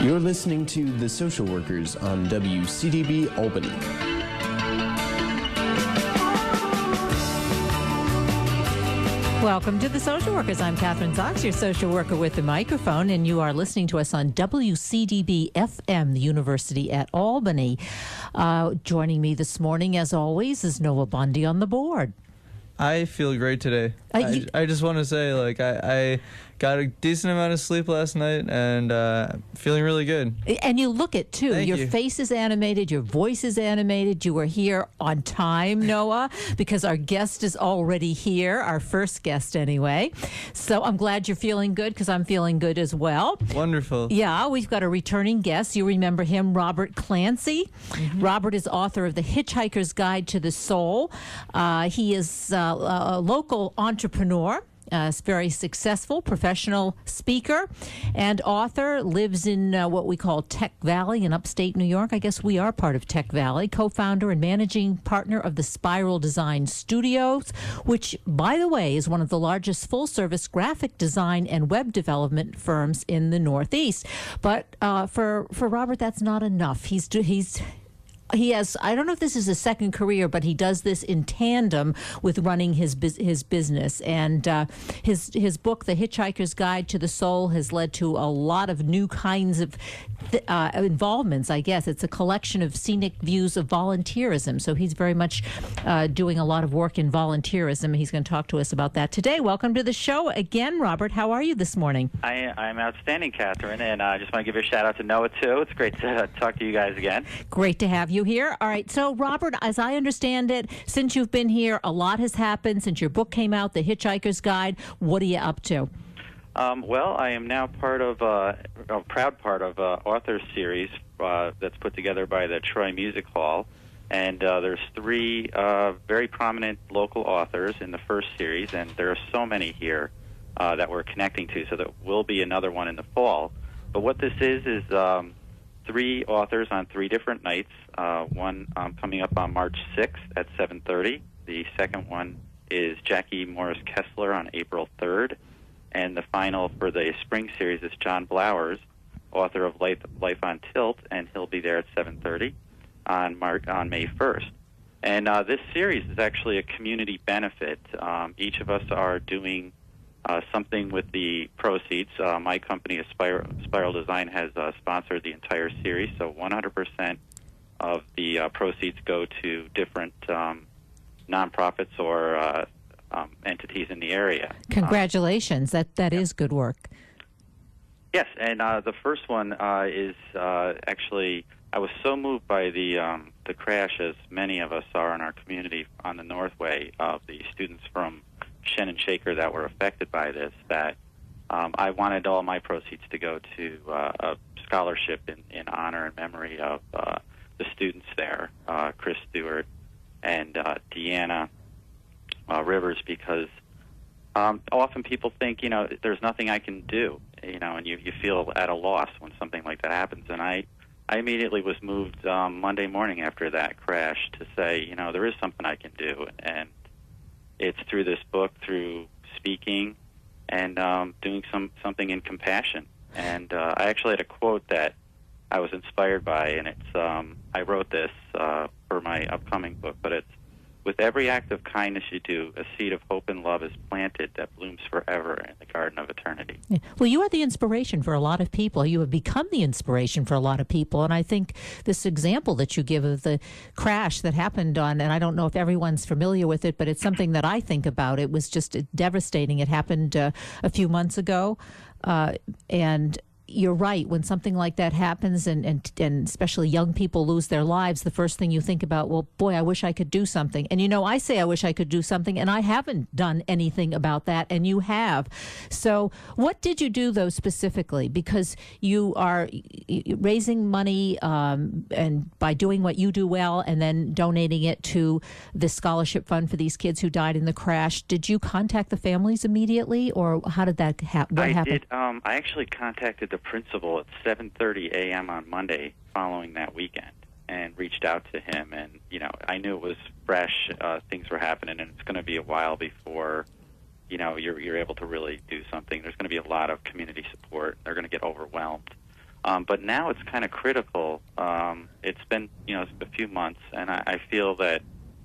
You're listening to The Social Workers on WCDB Albany. Welcome to The Social Workers. I'm Kathryn Zox, your social worker with the microphone, and you are listening to us on WCDB FM, the University at Albany. Joining me this morning, as always, is Noah Bundy on the board. I feel great today. I just want to say, I got a decent amount of sleep last night and feeling really good. And you look it, too. Thank your you. face is animated. Your voice is animated. You were here on time, Noah, because our guest is already here, our first guest anyway. So I'm glad you're feeling good because I'm feeling good as well. Wonderful. Yeah, we've got a returning guest. You remember him, Robert Clancy. Mm-hmm. Robert is author of The Hitchhiker's Guide to the Soul. He is a local entrepreneur. Very successful professional speaker and author, lives in what we call Tech Valley in upstate New York. I guess we are part of Tech Valley. Co-founder and managing partner of the Spiral Design Studios, which, by the way, is one of the largest full-service graphic design and web development firms in the Northeast. But for Robert, that's not enough. He has, I don't know if this is a second career, but he does this in tandem with running his business. And his book, The Hitchhiker's Guide to the Soul, has led to a lot of new kinds of involvements, I guess. It's a collection of scenic views of volunteerism. So he's very much doing a lot of work in volunteerism. He's going to talk to us about that today. Welcome to the show again, Robert. How are you this morning? I'm outstanding, Kathryn, and I just want to give a shout out to Noah, too. It's great to talk to you guys again. Great to have you here. All right. So, Robert, as I understand it, since you've been here, a lot has happened. Since your book came out, The Hitchhiker's Guide, what are you up to? Well, I am now a proud part of author series that's put together by the Troy Music Hall. And there's three very prominent local authors in the first series, and there are so many here that we're connecting to, so there will be another one in the fall. But what this is three authors on three different nights. One coming up on March 6th at 7:30. The second one is Jackie Morris Kessler on April 3rd. And the final for the spring series is John Blowers, author of Life on Tilt, and he'll be there at 7:30 on May 1st. And this series is actually a community benefit. Each of us are doing something with the proceeds. My company, Spiral Design, has sponsored the entire series, so 100% of the proceeds go to different nonprofits or entities in the area. Congratulations. That is good work. Yes, and the first one is actually, I was so moved by the crash, as many of us are in our community on the Northway, of the students from Shannon Shaker that were affected by this, that I wanted all my proceeds to go to a scholarship in honor and memory of the students there, Chris Stewart and Deanna Rivers, because often people think, there's nothing I can do, and you feel at a loss when something like that happens. And I immediately was moved Monday morning after that crash to say, there is something I can do, and it's through this book, through speaking, and doing something in compassion. And I actually had a quote that I was inspired by, and it's I wrote this for my upcoming book, but it's, with every act of kindness you do, a seed of hope and love is planted that blooms forever in the garden of eternity. Yeah. Well, you are the inspiration for a lot of people. You have become the inspiration for a lot of people. And I think this example that you give of the crash that happened and I don't know if everyone's familiar with it, but it's something that I think about. It was just devastating. It happened a few months ago. And you're right. When something like that happens, and especially young people lose their lives, the first thing you think about, well, boy, I wish I could do something. And, I say I wish I could do something, and I haven't done anything about that, and you have. So what did you do, though, specifically? Because you are raising money and by doing what you do well and then donating it to the scholarship fund for these kids who died in the crash. Did you contact the families immediately, or how did that happen? I did. I actually contacted the principal at 7:30 a.m. on Monday following that weekend and reached out to him. And, I knew it was fresh. Things were happening, and it's going to be a while before, you're able to really do something. There's going to be a lot of community support. They're going to get overwhelmed. But now it's kind of critical. It's been, a few months, and I feel that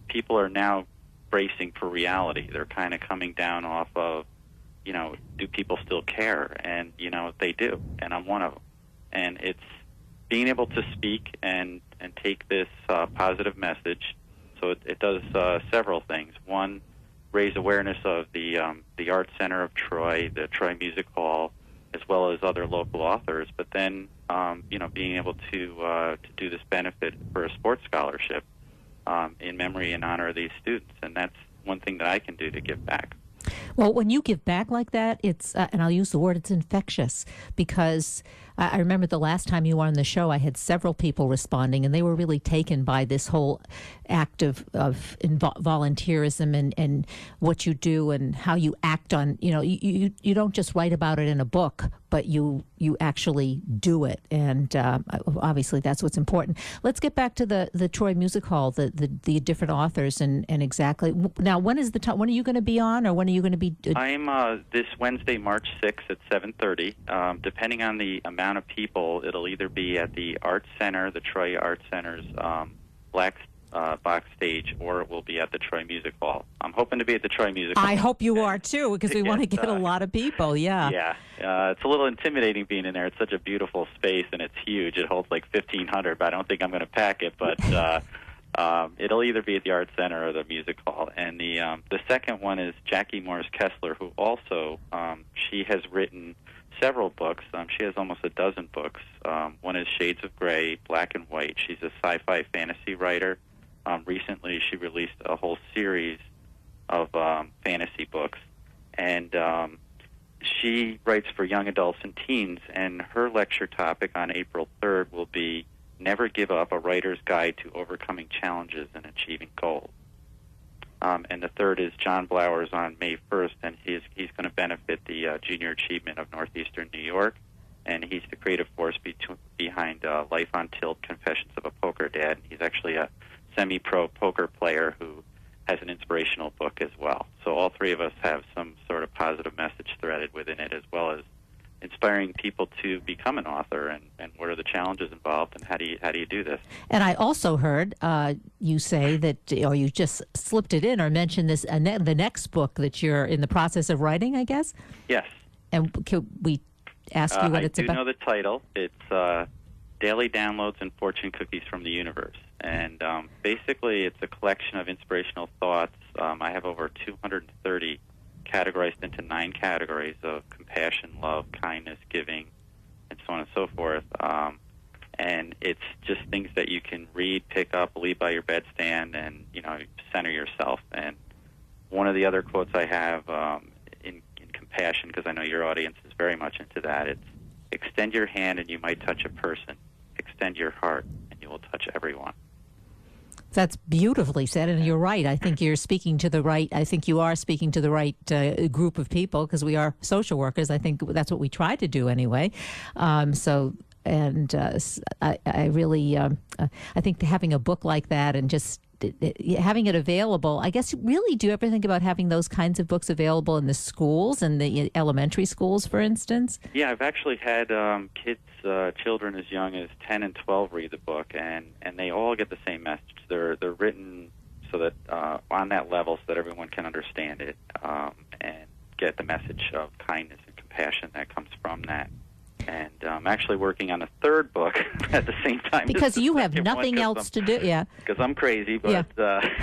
people are now bracing for reality. They're kind of coming down off of, do people still care? And, they do, and I'm one of them. And it's being able to speak and take this positive message. So it does several things. One, raise awareness of the Art Center of Troy, the Troy Music Hall, as well as other local authors. But then, being able to do this benefit for a sports scholarship in memory and honor of these students. And that's one thing that I can do to give back. Well, when you give back like that, it's, and I'll use the word, it's infectious, because I remember the last time you were on the show, I had several people responding, and they were really taken by this whole act of volunteerism and what you do and how you act on, you don't just write about it in a book, but you actually do it. And obviously that's what's important. Let's get back to the Troy Music Hall, the different authors and exactly. Now, when is the time? When are you going to be on, or when are you going to be? I'm this Wednesday, March 6th at 7:30. Depending on the amount of people, it'll either be at the Art Center, the Troy Art Center's Black box stage, or it will be at the Troy Music Hall. I'm hoping to be at the Troy Music Hall. I hope you are too, because we want to get a lot of people. Yeah. Yeah. It's a little intimidating being in there. It's such a beautiful space, and it's huge. It holds like 1,500, but I don't think I'm going to pack it. But it'll either be at the Art Center or the Music Hall. And the second one is Jackie Morris Kessler, who also she has written several books. She has almost a dozen books. One is Shades of Gray, Black and White. She's a sci-fi fantasy writer. Recently, she released a whole series of fantasy books, and she writes for young adults and teens, and her lecture topic on April 3rd will be Never Give Up, a Writer's Guide to Overcoming Challenges and Achieving Goals. And the third is John Blowers on May 1st, and he's going to benefit the Junior Achievement of Northeastern New York, and he's the creative force behind Life on Tilt, Confessions of a Poker Dad. He's actually a semi-pro poker player who has an inspirational book as well. So all three of us have some sort of positive message threaded within it, as well as inspiring people to become an author and what are the challenges involved and how do you do this. And I also heard you say that, or you just slipped it in or mentioned this, the next book that you're in the process of writing, I guess? Yes. And can we ask you what it's about? I do know the title. It's Daily Downloads and Fortune Cookies from the Universe. And basically it's a collection of inspirational thoughts. I have over 230 categorized into 9 categories of compassion, love, kindness, giving, and so on and so forth. And it's just things that you can read, pick up, leave by your bedstand, and, center yourself. And one of the other quotes I have in compassion, because I know your audience is very much into that, it's extend your hand and you might touch a person. Extend your heart and you will touch everyone. That's beautifully said, and you're right. I think you're speaking to the right. I think you are speaking to the right group of people, because we are social workers. I think that's what we try to do anyway. I really, I think having a book like that and just having it available, I guess, really, do you ever think about having those kinds of books available in the schools and the elementary schools, for instance? Yeah, I've actually had children as young as 10 and 12 read the book, and they all get the same message. They're written so that on that level, so that everyone can understand it and get the message of kindness and compassion that comes from that. And I'm actually working on a third book at the same time. Because you have nothing else to do, yeah. Because I'm crazy, but yeah.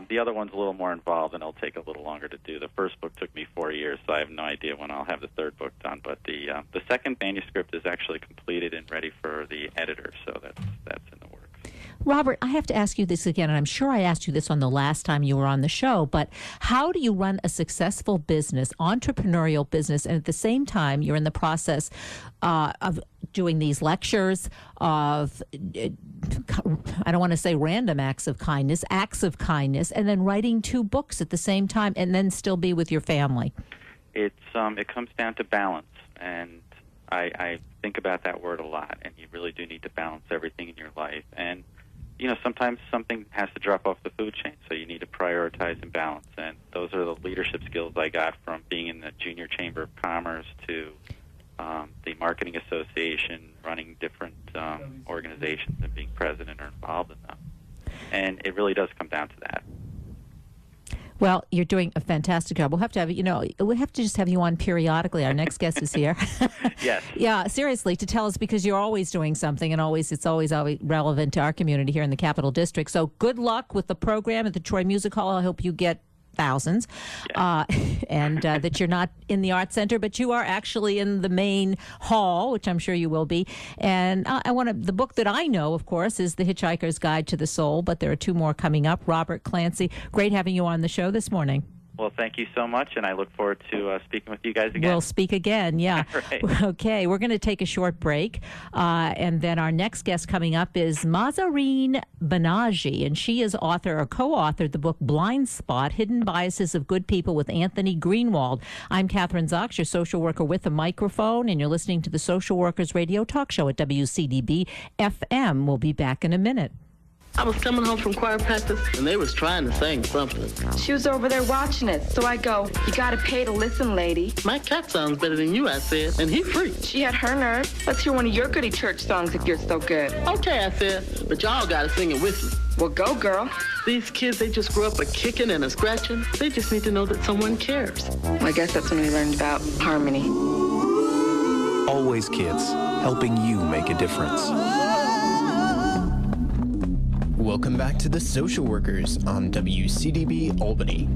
The other one's a little more involved, and it'll take a little longer to do. The first book took me 4 years, so I have no idea when I'll have the third book done. But the second manuscript is actually completed and ready for the editor, so that's in the works. Robert, I have to ask you this again, and I'm sure I asked you this on the last time you were on the show, but how do you run a successful business, entrepreneurial business, and at the same time you're in the process of doing these lectures, of, I don't want to say random acts of kindness, and then writing 2 books at the same time, and then still be with your family? It comes down to balance, and I think about that word a lot, and you really do need to balance everything in your life. And sometimes something has to drop off the food chain, so you need to prioritize and balance. And those are the leadership skills I got from being in the Junior Chamber of Commerce to the marketing association, running different organizations and being president or involved in them. And it really does come down to that. Well, you're doing a fantastic job. We'll have to have we have to just have you on periodically. Our next guest is here. Yes. Yeah, seriously, to tell us, because you're always doing something, and it's always relevant to our community here in the Capital District. So good luck with the program at the Troy Music Hall. I hope you get thousands, and that you're not in the Art Center, but you are actually in the main hall, which I'm sure you will be. And the book that I know, of course, is The Hitchhiker's Guide to the Soul, but there are two more coming up. Robert Clancy, great having you on the show this morning. Well, thank you so much, and I look forward to speaking with you guys again. We'll speak again, yeah. Right. Okay, we're going to take a short break, and then our next guest coming up is Mahzarin Banaji, and she is co-authored the book Blindspot, Hidden Biases of Good People with Anthony Greenwald. I'm Kathryn Zox, your social worker with a microphone, and you're listening to the Social Workers Radio Talk Show at WCDB FM. We'll be back in a minute. I was coming home from choir practice, and they was trying to sing something. She was over there watching it, so I go, "You gotta pay to listen, lady." "My cat sounds better than you," I said, and he freaked. She had her nerve. "Let's hear one of your goody church songs if you're so good." "Okay," I said, "but y'all gotta sing it with me." "Well, go, girl." These kids, they just grew up a kicking and a scratching. They just need to know that someone cares. Well, I guess that's when we learned about harmony. Always Kids, helping you make a difference. Welcome back to the Social Workers on WCDB Albany.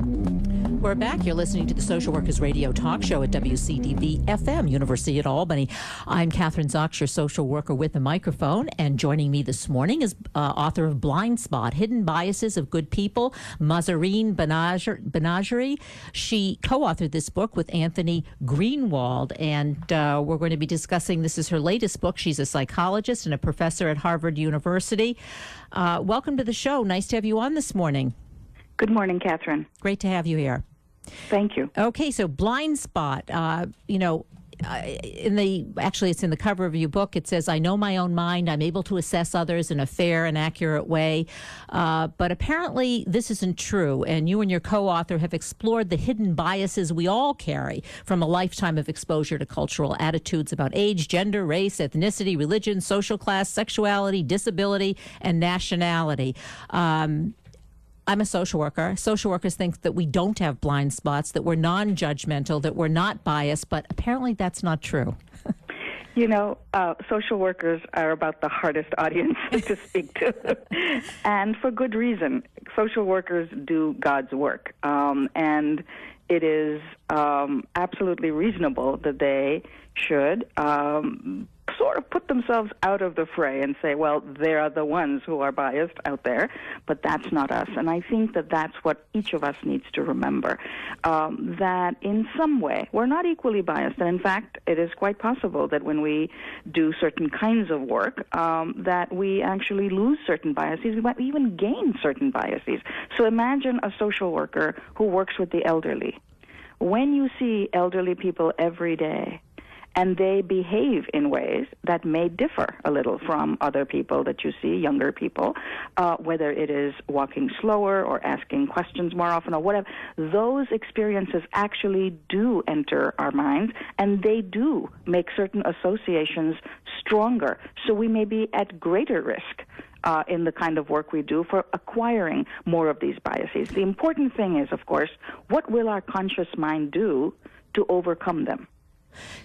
We're back. You're listening to the Social Workers Radio Talk Show at WCDB FM, University at Albany. I'm Kathryn Zox, your social worker with a microphone, and joining me this morning is author of Blindspot, Hidden Biases of Good People, Mahzarin Banaji. She co-authored this book with Anthony Greenwald, and we're going to be discussing, this is her latest book. She's a psychologist and a professor at Harvard University. Welcome to the show. Nice to have you on this morning. Good morning, Kathryn. Great to have you here. Thank you. Okay, so Blindspot, it's in the cover of your book. It says, "I know my own mind. I'm able to assess others in a fair and accurate way." But apparently this isn't true. And you and your co-author have explored the hidden biases we all carry from a lifetime of exposure to cultural attitudes about age, gender, race, ethnicity, religion, social class, sexuality, disability, and nationality. I'm a social worker. Social workers think that we don't have blind spots, that we're non-judgmental, that we're not biased, but apparently that's not true. Social workers are about the hardest audience to speak to, and for good reason. Social workers do God's work, and it is absolutely reasonable that they should sort of put themselves out of the fray and say, well, they are the ones who are biased out there, but that's not us. And I think that that's what each of us needs to remember, that in some way we're not equally biased. And in fact, it is quite possible that when we do certain kinds of work, that we actually lose certain biases. We might even gain certain biases. So imagine a social worker who works with the elderly. When you see elderly people every day, and they behave in ways that may differ a little from other people that you see, younger people, whether it is walking slower or asking questions more often or whatever, those experiences actually do enter our minds, and they do make certain associations stronger. So we may be at greater risk in the kind of work we do for acquiring more of these biases. The important thing is, of course, what will our conscious mind do to overcome them?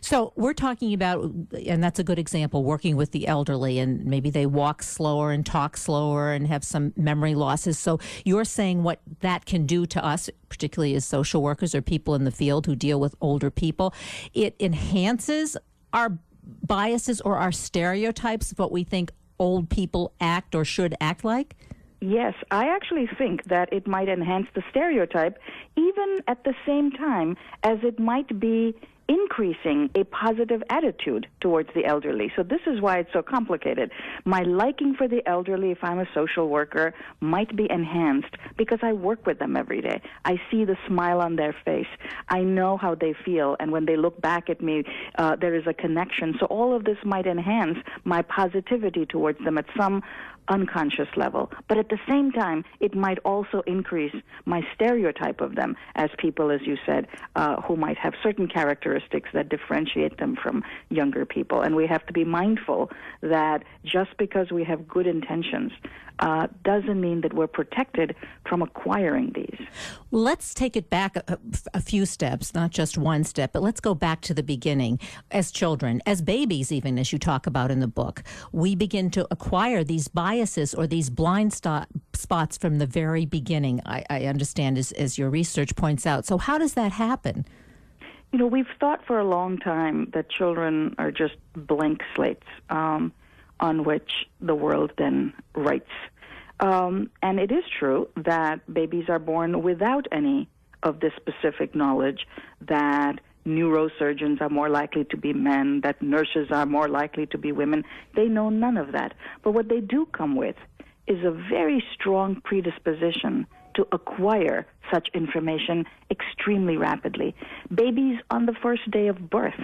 So we're talking about, and that's a good example, working with the elderly, and maybe they walk slower and talk slower and have some memory losses. So you're saying what that can do to us, particularly as social workers or people in the field who deal with older people, it enhances our biases or our stereotypes of what we think old people act or should act like? Yes, I actually think that it might enhance the stereotype, even at the same time as it might be increasing a positive attitude towards the elderly. So this is why it's so complicated. My liking for the elderly, if I'm a social worker, might be enhanced because I work with them every day. I see the smile on their face. I know how they feel, and when they look back at me, there is a connection. So all of this might enhance my positivity towards them at some unconscious level. But at the same time, it might also increase my stereotype of them as people, as you said, who might have certain characteristics that differentiate them from younger people. And we have to be mindful that just because we have good intentions doesn't mean that we're protected from acquiring these. Let's take it back a few steps, not just one step, but let's go back to the beginning. As children, as babies even, as you talk about in the book, we begin to acquire these biases or these blind spots from the very beginning, I understand, as your research points out. So how does that happen? You know, we've thought for a long time that children are just blank slates on which the world then writes. And it is true that babies are born without any of this specific knowledge, that neurosurgeons are more likely to be men, that nurses are more likely to be women. They know none of that. But what they do come with is a very strong predisposition to acquire such information extremely rapidly. Babies on the first day of birth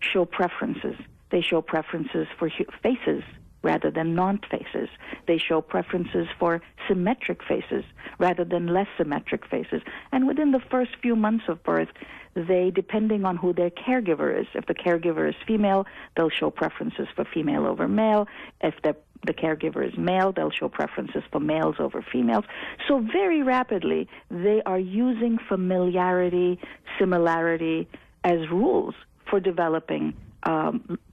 show preferences. They show preferences for faces rather than non-faces. They show preferences for symmetric faces rather than less symmetric faces. And within the first few months of birth, they, depending on who their caregiver is, if the caregiver is female, they'll show preferences for female over male. If the caregiver is male, they'll show preferences for males over females. So very rapidly, they are using familiarity, similarity as rules for developing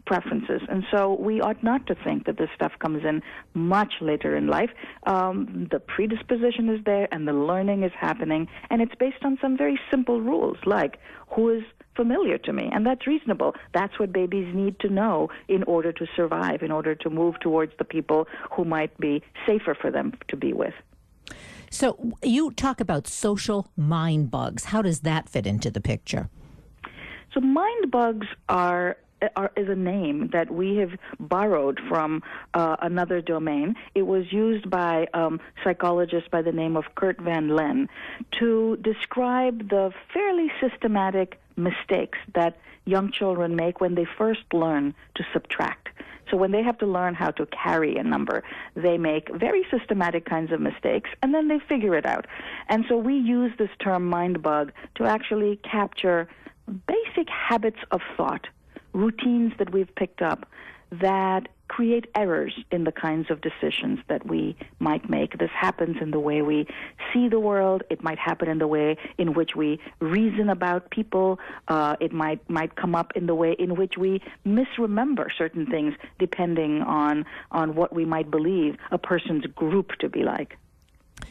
preferences. And so we ought not to think that this stuff comes in much later in life. The predisposition is there and the learning is happening, and it's based on some very simple rules like who is familiar to me, and that's reasonable. That's what babies need to know in order to survive, in order to move towards the people who might be safer for them to be with. So you talk about social mind bugs. How does that fit into the picture? So mind bugs is a name that we have borrowed from another domain. It was used by psychologists by the name of Kurt Van Len to describe the fairly systematic mistakes that young children make when they first learn to subtract. So when they have to learn how to carry a number, they make very systematic kinds of mistakes, and then they figure it out. And so we use this term mind bug to actually capture basic habits of thought, routines that we've picked up that create errors in the kinds of decisions that we might make. This happens in the way we see the world. It might happen in the way in which we reason about people. It might come up in the way in which we misremember certain things depending on what we might believe a person's group to be like.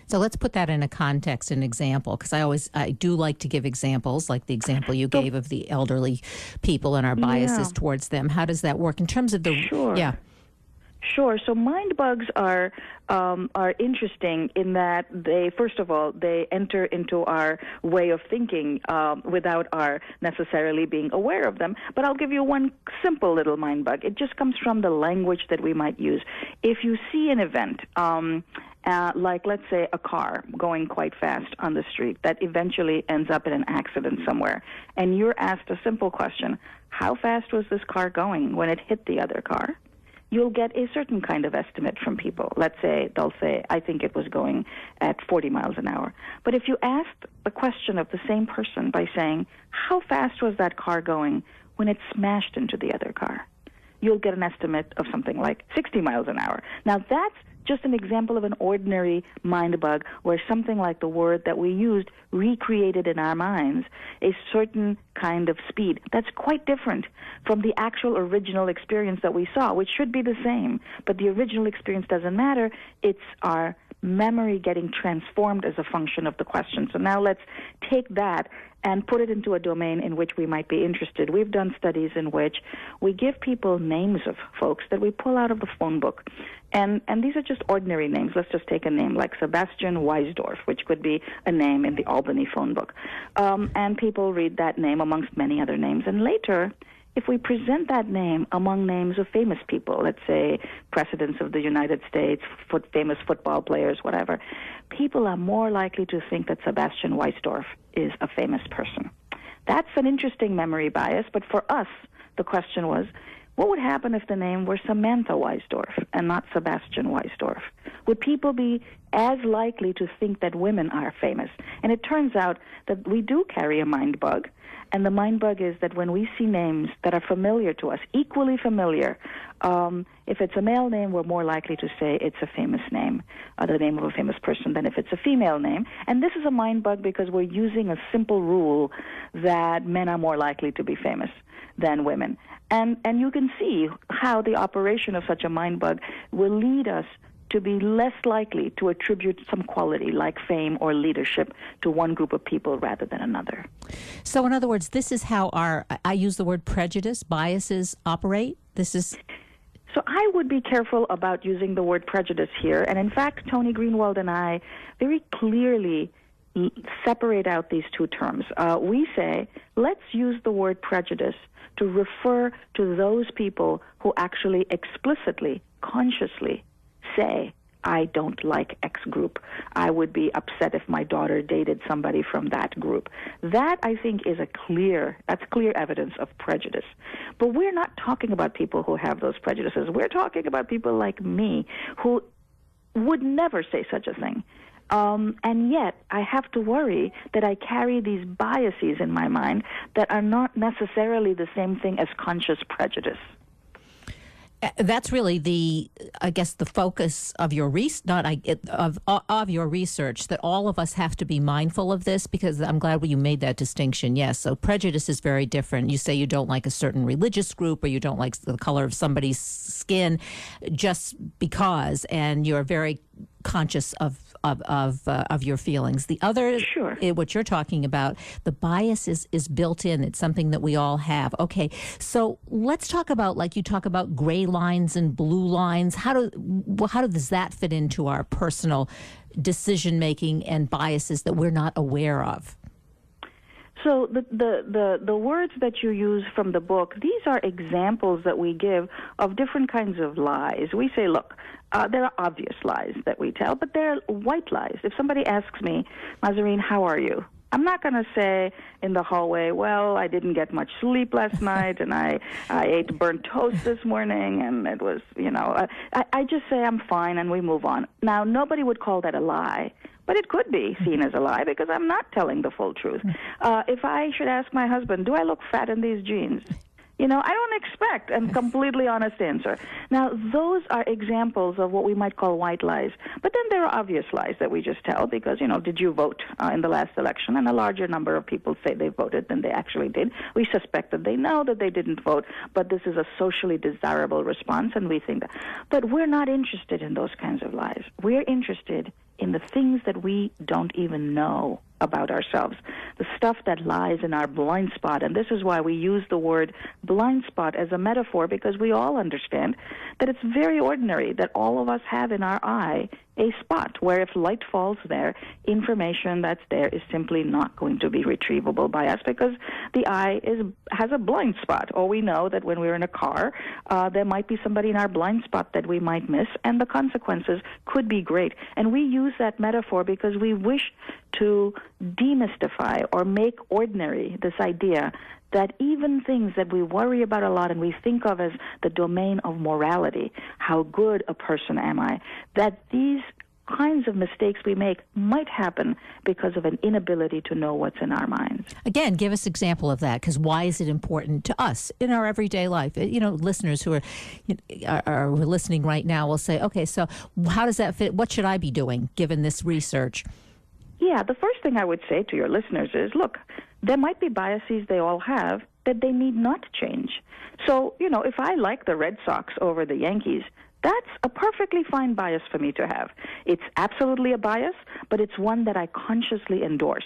So let's put that in a context, an example, because I do like to give examples, like the example you gave of the elderly people and our biases towards them. How does that work in terms of the? Sure. Yeah. Sure. So mind bugs are interesting in that they, first of all, they enter into our way of thinking without our necessarily being aware of them. But I'll give you one simple little mind bug. It just comes from the language that we might use. If you see an event, like let's say a car going quite fast on the street that eventually ends up in an accident somewhere, and you're asked a simple question, how fast was this car going when it hit the other car? You'll get a certain kind of estimate from people. Let's say they'll say, I think it was going at 40 miles an hour. But if you ask the question of the same person by saying, how fast was that car going when it smashed into the other car? You'll get an estimate of something like 60 miles an hour. Now that's just an example of an ordinary mind bug where something like the word that we used recreated in our minds a certain kind of speed. That's quite different from the actual original experience that we saw, which should be the same. But the original experience doesn't matter. It's our memory getting transformed as a function of the question. So now let's take that and put it into a domain in which we might be interested. We've done studies in which we give people names of folks that we pull out of the phone book. And these are just ordinary names. Let's just take a name like Sebastian Weisdorf, which could be a name in the Albany phone book. And people read that name amongst many other names. And later, if we present that name among names of famous people, let's say presidents of the United States, famous football players, whatever, people are more likely to think that Sebastian Weisdorf is a famous person. That's an interesting memory bias, but for us, the question was, What would happen if the name were Samantha Weisdorf and not Sebastian Weisdorf? Would people be as likely to think that women are famous? And it turns out that we do carry a mind bug, and the mind bug is that when we see names that are familiar to us, equally familiar, if it's a male name, we're more likely to say it's a famous name, the name of a famous person, than if it's a female name. And this is a mind bug because we're using a simple rule that men are more likely to be famous than women. And you can see how the operation of such a mind bug will lead us to be less likely to attribute some quality like fame or leadership to one group of people rather than another. So in other words, this is how I use the word prejudice, biases operate? So I would be careful about using the word prejudice here. And in fact, Tony Greenwald and I very clearly separate out these two terms. We say, let's use the word prejudice to refer to those people who actually explicitly, consciously say, I don't like X group. I would be upset if my daughter dated somebody from that group. That, I think, is clear evidence of prejudice. But we're not talking about people who have those prejudices. We're talking about people like me who would never say such a thing. And yet, I have to worry that I carry these biases in my mind that are not necessarily the same thing as conscious prejudice. That's really the focus of your of your research, that all of us have to be mindful of this, because I'm glad you made that distinction. Yes, so prejudice is very different. You say you don't like a certain religious group, or you don't like the color of somebody's skin just because, and you're very conscious of your feelings. The other, sure, what you're talking about, the bias is built in. It's something that we all have. Okay, so let's talk about, like you talk about gray lines and blue lines. How does that fit into our personal decision making and biases that we're not aware of? So the words that you use from the book, these are examples that we give of different kinds of lies. We say, look, there are obvious lies that we tell, but there are white lies. If somebody asks me, Mahzarin, how are you? I'm not going to say in the hallway, well, I didn't get much sleep last night, and I ate burnt toast this morning, and it was, I just say I'm fine, and we move on. Now, nobody would call that a lie, but it could be seen as a lie because I'm not telling the full truth. If I should ask my husband, do I look fat in these jeans? I don't expect a completely honest answer. Now, those are examples of what we might call white lies. But then there are obvious lies that we just tell because, did you vote in the last election? And a larger number of people say they voted than they actually did. We suspect that they know that they didn't vote, but this is a socially desirable response, and we think that. But we're not interested in those kinds of lies. We're interested in the things that we don't even know about ourselves, the stuff that lies in our blind spot. And this is why we use the word blind spot as a metaphor, because we all understand that it's very ordinary that all of us have in our eye a spot where if light falls there, information that's there is simply not going to be retrievable by us because the eye has a blind spot. Or we know that when we're in a car, there might be somebody in our blind spot that we might miss, and the consequences could be great. And we use that metaphor because we wish to demystify or make ordinary this idea that even things that we worry about a lot and we think of as the domain of morality, how good a person am I, that these kinds of mistakes we make might happen because of an inability to know what's in our minds. Again, give us an example of that, because why is it important to us in our everyday life? Listeners who are listening right now will say, okay, so how does that fit? What should I be doing given this research? Yeah, the first thing I would say to your listeners is, look, there might be biases they all have that they need not change. So, if I like the Red Sox over the Yankees, that's a perfectly fine bias for me to have. It's absolutely a bias, but it's one that I consciously endorse.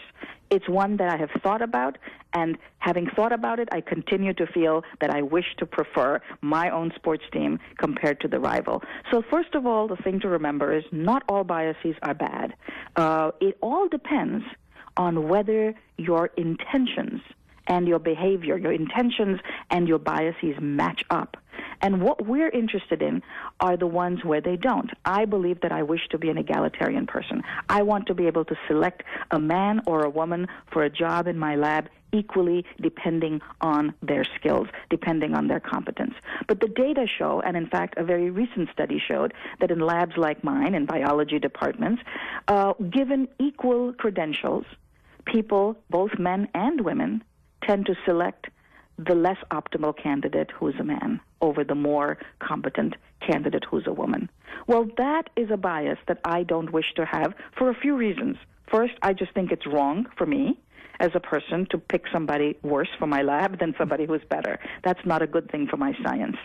It's one that I have thought about, and having thought about it, I continue to feel that I wish to prefer my own sports team compared to the rival. So first of all, the thing to remember is not all biases are bad. It all depends on whether your intentions and your behavior, your intentions and your biases match up. And what we're interested in are the ones where they don't. I believe that I wish to be an egalitarian person. I want to be able to select a man or a woman for a job in my lab equally depending on their skills, depending on their competence. But the data show, and in fact a very recent study showed, that in labs like mine, in biology departments, given equal credentials, people, both men and women, tend to select the less optimal candidate who's a man over the more competent candidate who's a woman. Well, that is a bias that I don't wish to have for a few reasons. First, I just think it's wrong for me as a person to pick somebody worse for my lab than somebody who's better. That's not a good thing for my science.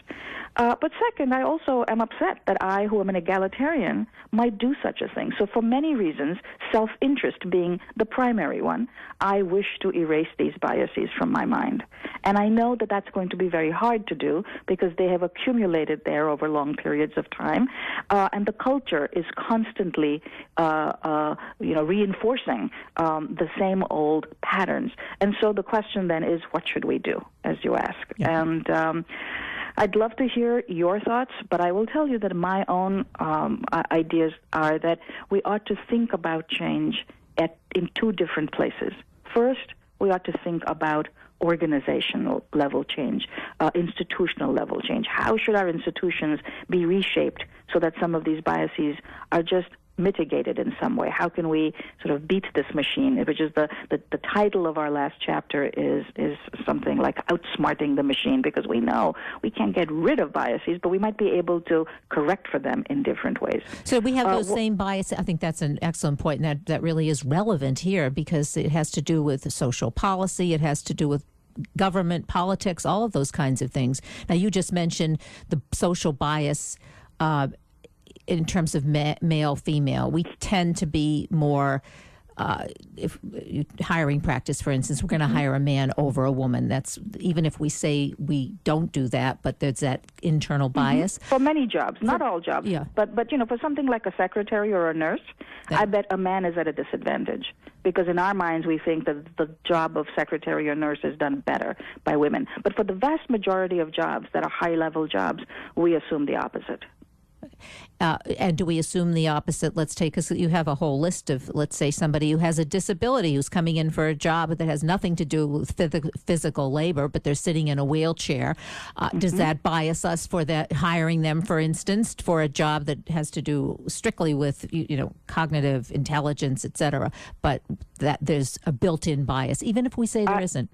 But second, I also am upset that I, who am an egalitarian, might do such a thing. So for many reasons, self-interest being the primary one, I wish to erase these biases from my mind. And I know that that's going to be very hard to do because they have accumulated there over long periods of time. And the culture is constantly reinforcing the same old patterns. And so the question then is, what should we do, as you ask? Yeah. And I'd love to hear your thoughts, but I will tell you that my own ideas are that we ought to think about change in two different places. First, we ought to think about organizational level change, institutional level change. How should our institutions be reshaped so that some of these biases are just mitigated in some way? How can we sort of beat this machine, which is the title of our last chapter is something like outsmarting the machine, because we know we can't get rid of biases, but we might be able to correct for them in different ways. So we have those same biases. I think that's an excellent point, and that really is relevant here because it has to do with social policy, it has to do with government, politics, all of those kinds of things. Now, you just mentioned the social bias in terms of male, female. We tend to be more, if hiring practice, for instance, we're going to hire a man over a woman. That's even if we say we don't do that, but there's that internal bias. For many jobs, not all jobs. Yeah. But for something like a secretary or a nurse, I bet a man is at a disadvantage because in our minds we think that the job of secretary or nurse is done better by women. But for the vast majority of jobs that are high-level jobs, we assume the opposite. And do we assume the opposite? Let's take you have a whole list of, let's say, somebody who has a disability who's coming in for a job that has nothing to do with physical labor, but they're sitting in a wheelchair. Does that bias us for that, hiring them, for instance, for a job that has to do strictly with cognitive intelligence, et cetera, but that there's a built-in bias, even if we say there isn't?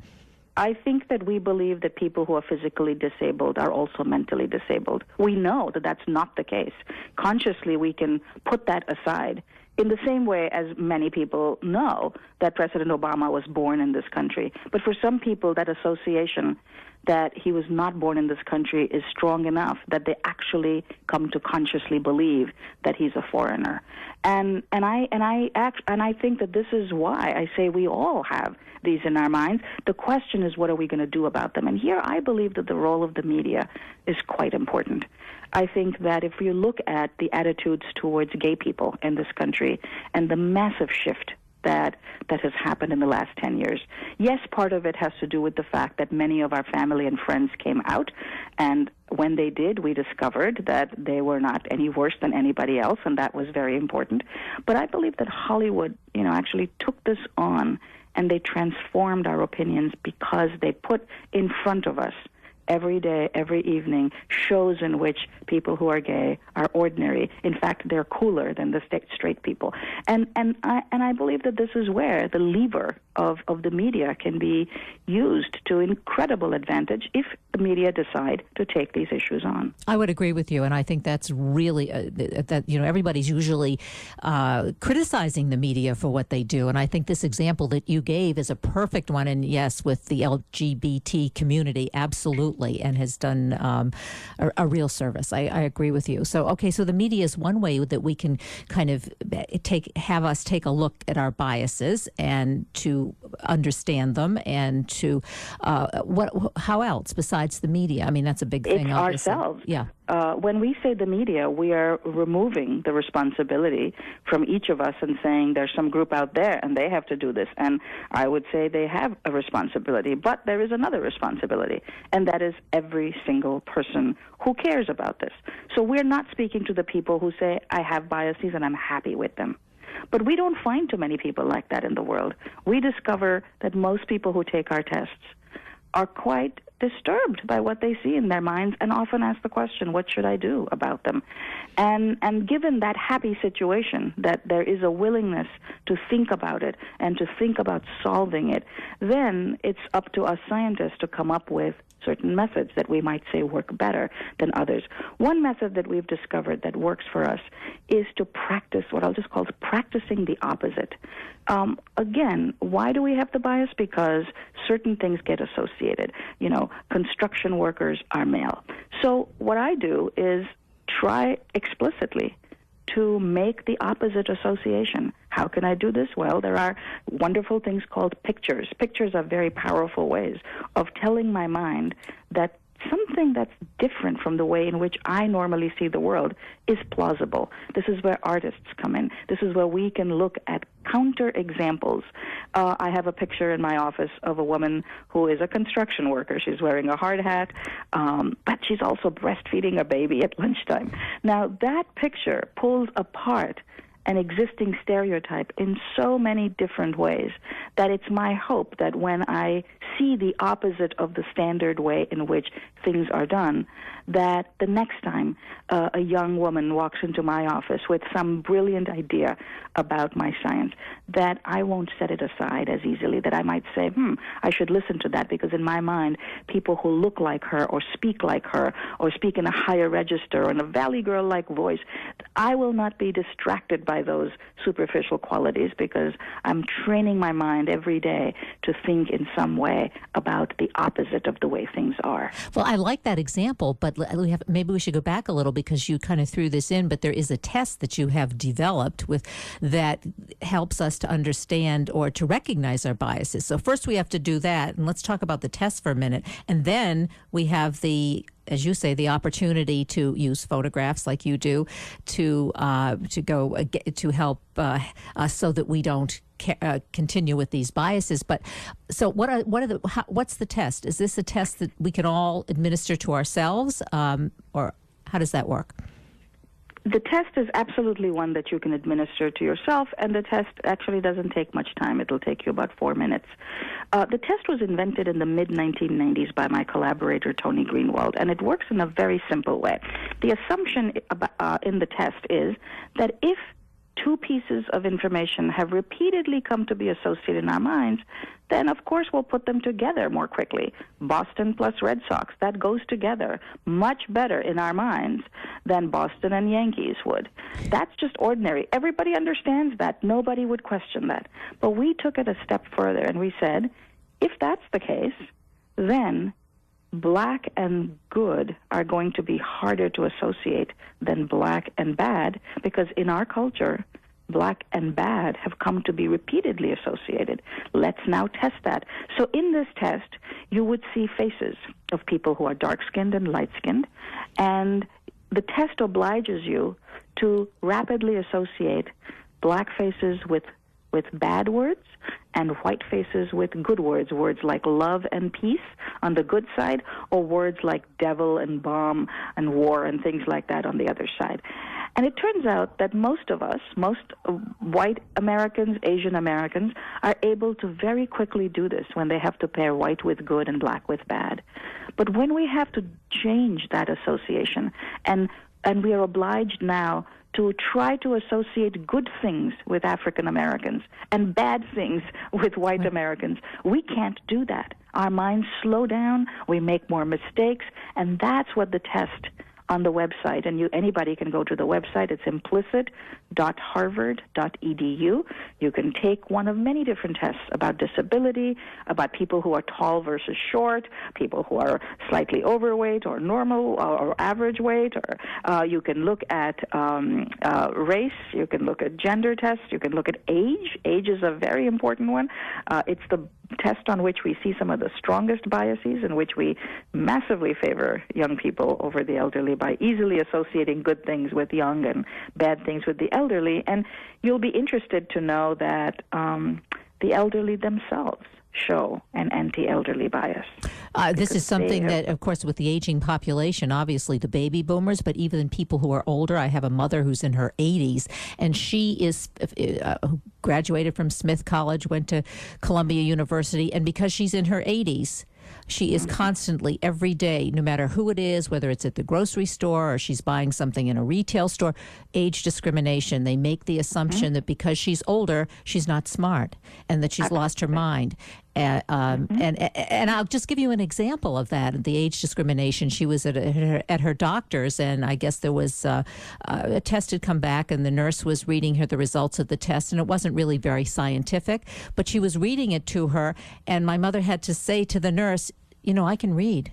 I think that we believe that people who are physically disabled are also mentally disabled. We know that that's not the case. Consciously, we can put that aside in the same way as many people know that President Obama was born in this country. But for some people, that association that he was not born in this country is strong enough that they actually come to consciously believe that he's a foreigner. And I think that this is why I say we all have these in our minds. The question is, what are we going to do about them? And here I believe that the role of the media is quite important. I think that if you look at the attitudes towards gay people in this country and the massive shift that has happened in the last 10 years. Yes, part of it has to do with the fact that many of our family and friends came out, and when they did, we discovered that they were not any worse than anybody else, and that was very important. But I believe that Hollywood, actually took this on, and they transformed our opinions because they put in front of us every day, every evening, shows in which people who are gay are ordinary. In fact, they're cooler than the straight people. And I believe that this is where the lever of the media can be used to incredible advantage if the media decide to take these issues on. I would agree with you, and I think that's really everybody's usually criticizing the media for what they do, and I think this example that you gave is a perfect one. And yes, with the LGBT community, absolutely, and has done a real service. I agree with you. So the media is one way that we can kind of have us take a look at our biases and to understand them, and to how else besides the media? I mean, that's a big thing. It's obviously. Ourselves. Yeah. When we say the media, we are removing the responsibility from each of us and saying there's some group out there and they have to do this. And I would say they have a responsibility, but there is another responsibility, and that is every single person who cares about this. So we're not speaking to the people who say, I have biases and I'm happy with them. But we don't find too many people like that in the world. We discover that most people who take our tests are quite disturbed by what they see in their minds and often ask the question, what should I do about them? And given that happy situation, that there is a willingness to think about it and to think about solving it, then it's up to us scientists to come up with certain methods that we might say work better than others. One method that we've discovered that works for us is to practice what I'll just call practicing the opposite. Again, why do we have the bias? Because certain things get associated. You know, construction workers are male. So what I do is try explicitly to make the opposite association. How can I do this? Well, there are wonderful things called pictures. Pictures are very powerful ways of telling my mind that something that's different from the way in which I normally see the world is plausible. This is where artists come in. This is where we can look at counter examples. I have a picture in my office of a woman who is a construction worker. She's wearing a hard hat, but she's also breastfeeding a baby at lunchtime. Now, that picture pulls apart an existing stereotype in so many different ways that it's my hope that when I see the opposite of the standard way in which things are done, that the next time a young woman walks into my office with some brilliant idea about my science, that I won't set it aside as easily, that I might say, I should listen to that, because in my mind, people who look like her or speak in a higher register or in a Valley Girl-like voice, I will not be distracted by those superficial qualities because I'm training my mind every day to think in some way about the opposite of the way things are. Well, I like that example, but maybe we should go back a little because you kind of threw this in, but there is a test that you have developed that helps us to understand or to recognize our biases. So first we have to do that, and let's talk about the test for a minute, and then we have as you say, the opportunity to use photographs like you do to help us so that we don't continue with these biases. But so what's the test? Is this a test that we can all administer to ourselves, or how does that work? The test is absolutely one that you can administer to yourself, and the test actually doesn't take much time. It'll take you about 4 minutes. The test was invented in the mid-1990s by my collaborator, Tony Greenwald, and it works in a very simple way. The assumption in the test is that if two pieces of information have repeatedly come to be associated in our minds, then of course we'll put them together more quickly. Boston plus Red Sox, that goes together much better in our minds than Boston and Yankees would. That's just ordinary. Everybody understands that. Nobody would question that. But we took it a step further and we said, if that's the case, then black and good are going to be harder to associate than black and bad, because in our culture, black and bad have come to be repeatedly associated. Let's now test that. So in this test, you would see faces of people who are dark-skinned and light-skinned, and the test obliges you to rapidly associate black faces with bad words and white faces with good words, words like love and peace on the good side, or words like devil and bomb and war and things like that on the other side. And it turns out that most of us, most white Americans, Asian Americans, are able to very quickly do this when they have to pair white with good and black with bad. But when we have to change that association, and we are obliged now to try to associate good things with African Americans and bad things with white Americans, we can't do that. Our minds slow down, we make more mistakes, and that's what the test on the website, and anybody can go to the website. It's implicit.harvard.edu. You can take one of many different tests about disability, about people who are tall versus short, people who are slightly overweight or normal or average weight, or you can look at race, you can look at gender tests, you can look at age. Age is a very important one. It's the test on which we see some of the strongest biases, in which we massively favor young people over the elderly by easily associating good things with young and bad things with the elderly. And you'll be interested to know that the elderly themselves show an anti-elderly bias. This is something that, of course, with the aging population, obviously the baby boomers, but even people who are older. I have a mother who's in her 80s, and she is graduated from Smith College, went to Columbia University, and because she's in her 80s, she is constantly, every day, no matter who it is, whether it's at the grocery store or she's buying something in a retail store, age discrimination. They make the assumption that because she's older, she's not smart and that she's lost her mind. And I'll just give you an example of that, the age discrimination. She was at her doctor's, and I guess there was a test had come back, and the nurse was reading her the results of the test, and it wasn't really very scientific, but she was reading it to her, and my mother had to say to the nurse, you know, I can read.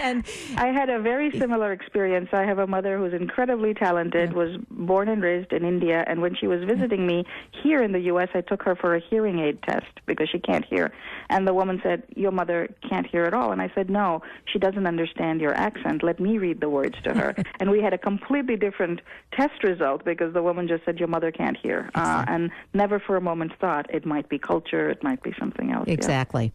And I had a very similar experience. I have a mother who's incredibly talented, was born and raised in India, and when she was visiting me here in the U.S., I took her for a hearing aid test because she can't hear. And the woman said, your mother can't hear at all. And I said, no, she doesn't understand your accent. Let me read the words to her. And we had a completely different test result because the woman just said, your mother can't hear. And never for a moment thought it might be culture, it might be something else. Exactly.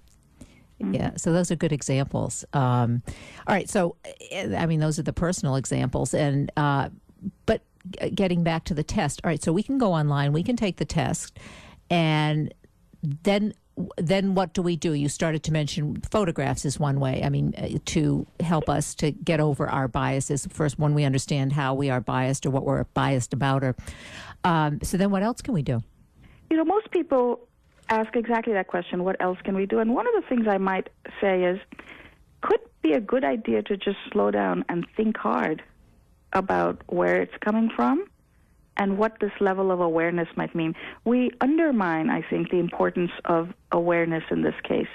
Yeah, so those are good examples. All right, so I mean, those are the personal examples, and but getting back to the test. All right, so we can go online, we can take the test, and then what do we do? You started to mention photographs is one way. I mean, to help us to get over our biases. First, when we understand how we are biased or what we're biased about, or so then what else can we do? You know, most people ask exactly that question, what else can we do? And one of the things I might say is, could it be a good idea to just slow down and think hard about where it's coming from and what this level of awareness might mean? We undermine, I think, the importance of awareness in this case.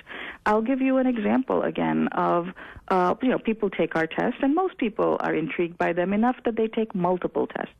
I'll give you an example again of, people take our tests, and most people are intrigued by them enough that they take multiple tests.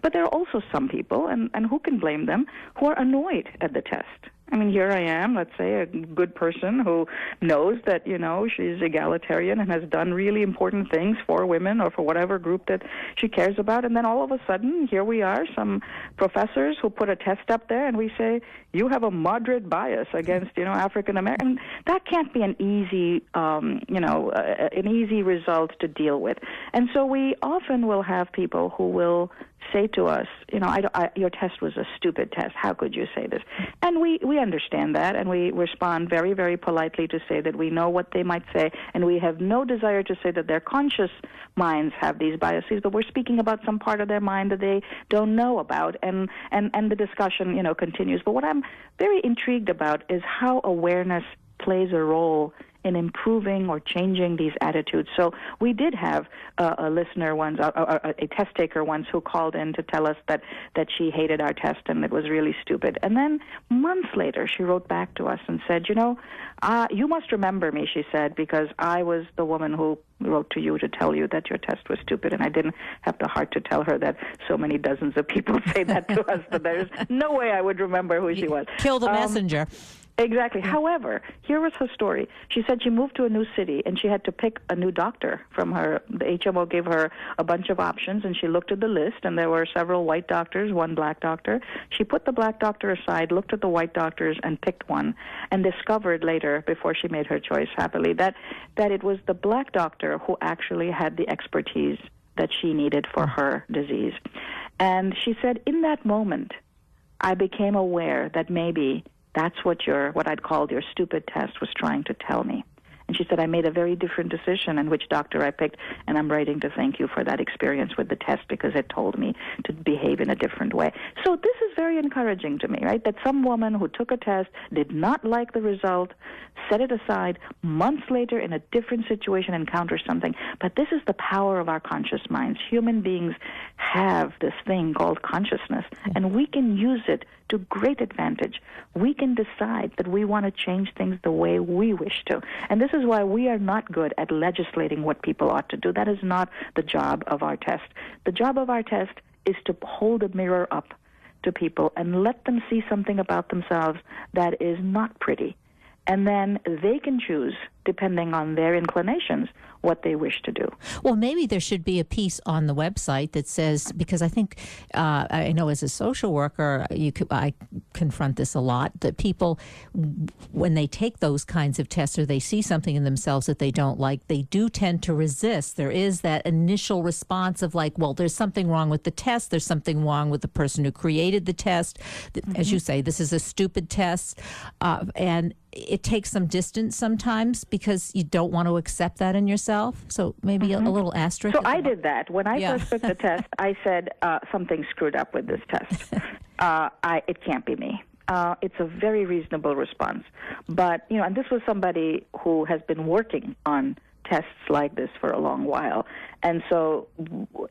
But there are also some people, and who can blame them, who are annoyed at the test. I mean, here I am, let's say, a good person who knows that, she's egalitarian and has done really important things for women or for whatever group that she cares about. And then all of a sudden, here we are, some professors who put a test up there, and we say, you have a moderate bias against, African American. That can't be an easy, an easy result to deal with. And so we often will have people who will say to us, your test was a stupid test. How could you say this? And we understand that, and we respond very, very politely to say that we know what they might say, and we have no desire to say that their conscious minds have these biases, but we're speaking about some part of their mind that they don't know about, and the discussion, continues. But what I'm very intrigued about is how awareness plays a role in improving or changing these attitudes. So we did have a listener once, a test taker once, who called in to tell us that she hated our test and it was really stupid. And then months later, she wrote back to us and said, you must remember me, she said, because I was the woman who wrote to you to tell you that your test was stupid, and I didn't have the heart to tell her that so many dozens of people say that to us, but there's no way I would remember who she was. Kill the messenger. Exactly. However, here was her story. She said she moved to a new city and she had to pick a new doctor from her. The HMO gave her a bunch of options, and she looked at the list, and there were several white doctors, one black doctor. She put the black doctor aside, looked at the white doctors, and picked one, and discovered later, before she made her choice happily, that it was the black doctor who actually had the expertise that she needed for her disease. And she said, in that moment, I became aware that maybe that's what I'd called your stupid test was trying to tell me. And she said, I made a very different decision in which doctor I picked, and I'm writing to thank you for that experience with the test because it told me to behave in a different way. So this is very encouraging to me, right, that some woman who took a test, did not like the result, set it aside, months later in a different situation encounters something. But this is the power of our conscious minds. Human beings have this thing called consciousness, and we can use it to great advantage. We can decide that we want to change things the way we wish to. And this is why we are not good at legislating what people ought to do. That is not the job of our test. The job of our test is to hold a mirror up to people and let them see something about themselves that is not pretty, and then they can choose, depending on their inclinations, what they wish to do. Well, maybe there should be a piece on the website that says, because I think, I know as a social worker, I confront this a lot, that people, when they take those kinds of tests or they see something in themselves that they don't like, they do tend to resist. There is that initial response of like, well, there's something wrong with the test. There's something wrong with the person who created the test. As you say, this is a stupid test. And it takes some distance sometimes because you don't want to accept that in yourself. So maybe a little asterisk. So I did that. When I first took the test, I said, something screwed up with this test. It can't be me. It's a very reasonable response. But, and this was somebody who has been working on tests like this for a long while. And so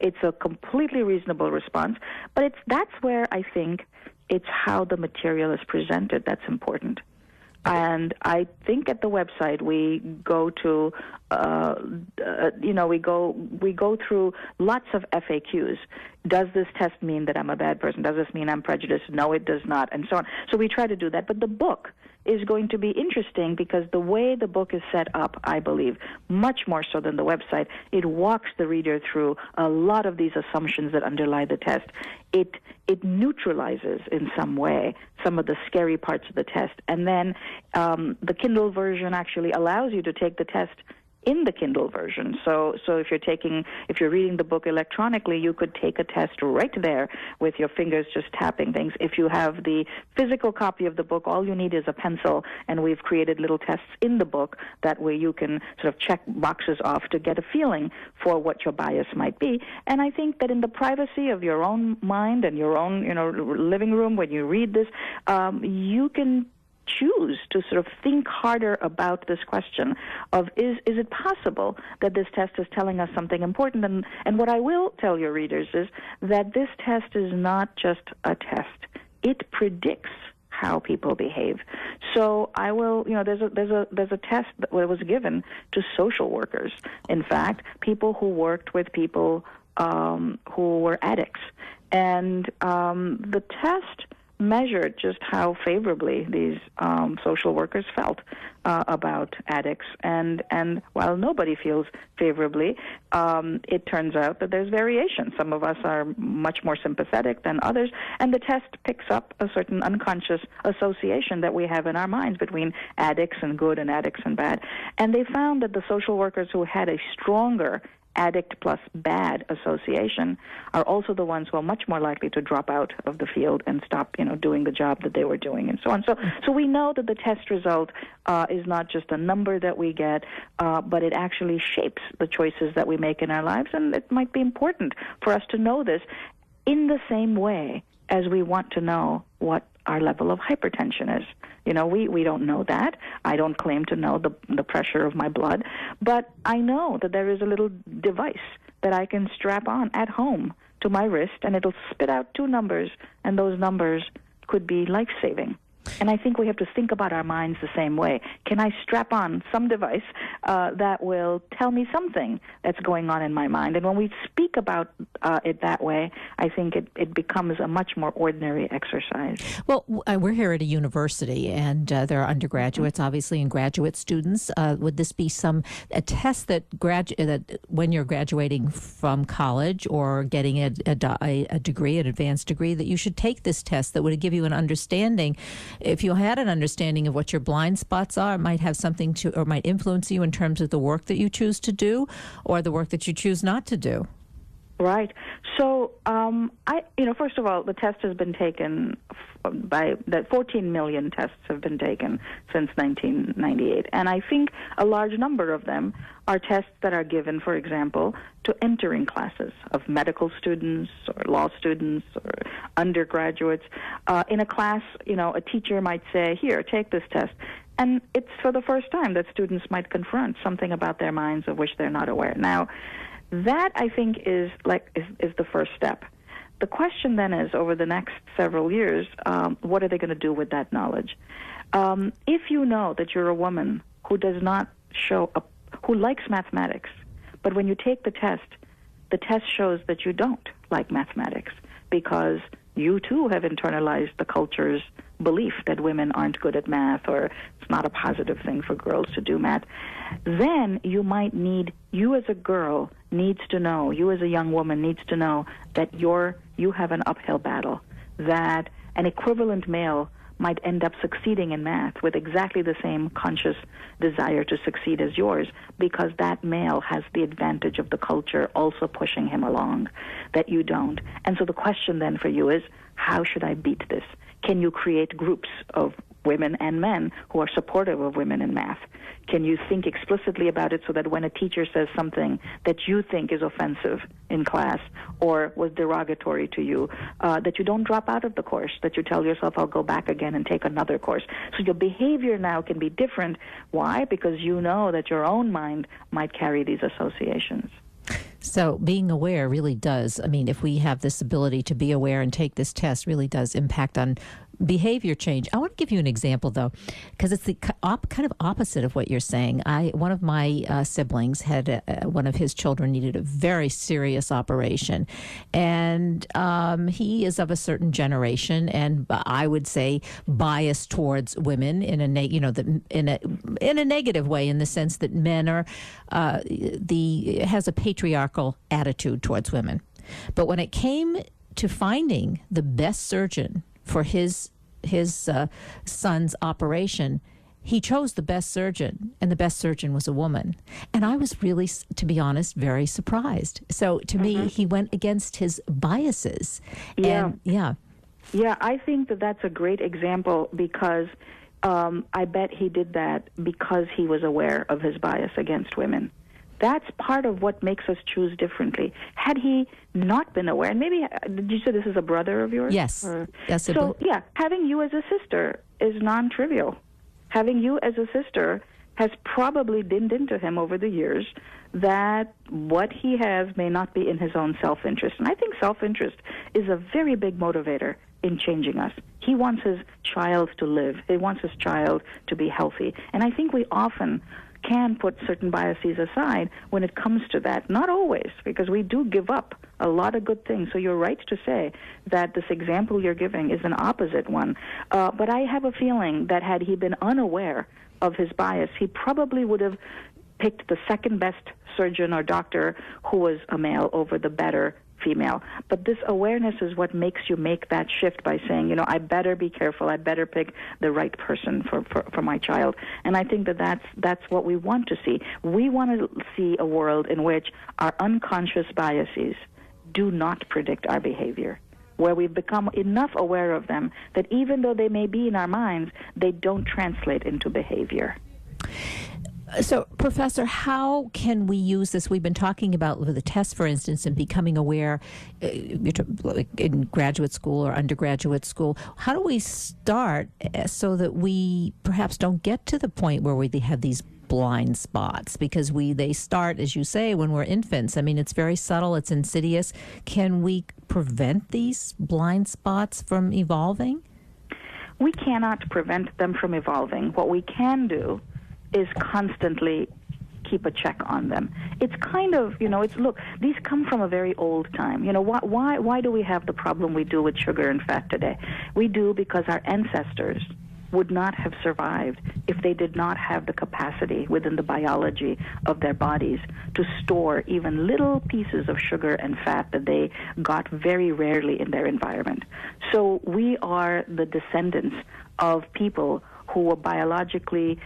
it's a completely reasonable response. But that's where I think it's how the material is presented that's important. And I think at the website we go to, we go through lots of FAQs. Does this test mean that I'm a bad person? Does this mean I'm prejudiced? No, it does not, and so on. So we try to do that. But the book is going to be interesting because the way the book is set up, I believe, much more so than the website, it walks the reader through a lot of these assumptions that underlie the test. It neutralizes in some way some of the scary parts of the test. And then the Kindle version actually allows you to take the test in the Kindle version. So if you're reading the book electronically, you could take a test right there with your fingers just tapping things. If you have the physical copy of the book, all you need is a pencil, and we've created little tests in the book that way you can sort of check boxes off to get a feeling for what your bias might be. And I think that in the privacy of your own mind and your own, living room when you read this, you can choose to sort of think harder about this question of is it possible that this test is telling us something important? And what I will tell your readers is that this test is not just a test. It predicts how people behave. So I will, there's a test that was given to social workers. In fact, people who worked with people who were addicts. And the test measured just how favorably these social workers felt about addicts. And while nobody feels favorably, it turns out that there's variation. Some of us are much more sympathetic than others, and the test picks up a certain unconscious association that we have in our minds between addicts and good and addicts and bad. And they found that the social workers who had a stronger addict plus bad association are also the ones who are much more likely to drop out of the field and stop, doing the job that they were doing and so on. So we know that the test result is not just a number that we get, but it actually shapes the choices that we make in our lives, and it might be important for us to know this in the same way as we want to know what our level of hypertension is. We don't know that. I don't claim to know the pressure of my blood, but I know that there is a little device that I can strap on at home to my wrist, and it'll spit out 2 numbers, and those numbers could be life-saving. And I think we have to think about our minds the same way. Can I strap on some device that will tell me something that's going on in my mind? And when we speak about it that way, I think it becomes a much more ordinary exercise. Well, we're here at a university, and there are undergraduates, obviously, and graduate students. Would this be a test that when you're graduating from college or getting a degree, an advanced degree, that you should take this test that would give you an understanding? If you had an understanding of what your blind spots are, it might have something to, or might influence you in terms of the work that you choose to do or the work that you choose not to do. Right. So, first of all, the test has been taken 14 million tests have been taken since 1998. And I think a large number of them are tests that are given, for example, to entering classes of medical students or law students or undergraduates. In a class, a teacher might say, here, take this test. And it's for the first time that students might confront something about their minds of which they're not aware. Now, that, I think, is the first step. The question then is, over the next several years, what are they going to do with that knowledge? If you know that you're a woman who does not who likes mathematics, but when you take the test shows that you don't like mathematics because you too have internalized the culture's belief that women aren't good at math, or it's not a positive thing for girls to do math, then you as a girl needs to know, you as a young woman needs to know that you have an uphill battle, that an equivalent male might end up succeeding in math with exactly the same conscious desire to succeed as yours, because that male has the advantage of the culture also pushing him along that you don't. And so the question then for you is, how should I beat this? Can you create groups of women and men who are supportive of women in math? Can you think explicitly about it so that when a teacher says something that you think is offensive in class or was derogatory to you, that you don't drop out of the course, that you tell yourself, I'll go back again and take another course. So your behavior now can be different. Why? Because you know that your own mind might carry these associations. So being aware really does, if we have this ability to be aware and take this test, really does impact on behavior change. I want to give you an example, though, because it's the kind of opposite of what you're saying. One of my siblings had one of his children needed a very serious operation, and he is of a certain generation, and I would say biased towards women in a negative way, in the sense that men are has a patriarchal attitude towards women. But when it came to finding the best surgeon for his son's operation, he chose the best surgeon, and the best surgeon was a woman. And I was really, to be honest, very surprised. So to me, he went against his biases. Yeah. And, yeah. Yeah, I think that's a great example, because I bet he did that because he was aware of his bias against women. That's part of what makes us choose differently. Had he not been aware, and maybe, did you say this is a brother of yours? Yes. Having you as a sister is non-trivial. Having you as a sister has probably dinned into him over the years that what he has may not be in his own self-interest. And I think self-interest is a very big motivator in changing us. He wants his child to live. He wants his child to be healthy. And I think we often can put certain biases aside when it comes to that. Not always, because we do give up a lot of good things. So you're right to say that this example you're giving is an opposite one. But I have a feeling that had he been unaware of his bias, he probably would have picked the second best surgeon or doctor who was a male over the better female. But this awareness is what makes you make that shift by saying, I better be careful. I better pick the right person for my child. And I think that's what we want to see. We want to see a world in which our unconscious biases do not predict our behavior, where we've become enough aware of them that even though they may be in our minds, they don't translate into behavior. So, Professor, how can we use this? We've been talking about the test, for instance, and becoming aware in graduate school or undergraduate school. How do we start so that we perhaps don't get to the point where we have these blind spots? Because they start, as you say, when we're infants. It's very subtle. It's insidious. Can we prevent these blind spots from evolving? We cannot prevent them from evolving. What we can do is constantly keep a check on them. It's kind of, look, these come from a very old time. Why do we have the problem we do with sugar and fat today? We do because our ancestors would not have survived if they did not have the capacity within the biology of their bodies to store even little pieces of sugar and fat that they got very rarely in their environment. So we are the descendants of people who were biological